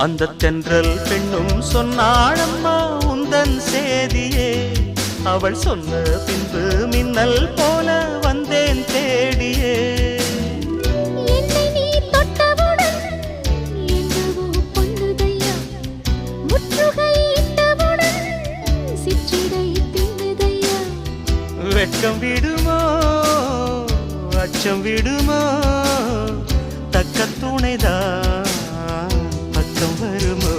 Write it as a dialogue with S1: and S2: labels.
S1: அந்த தென்றல் பெண்ணும் சொன்னாளம்மா உந்தன் சேதியே. அவள் சொன்ன பின்பு மின்னல் போல வந்தேன் தேடியே. வெட்கம் விடுமோ அச்சம் விடுமோ தக்க துணைதான் பக்கம் வருமோ.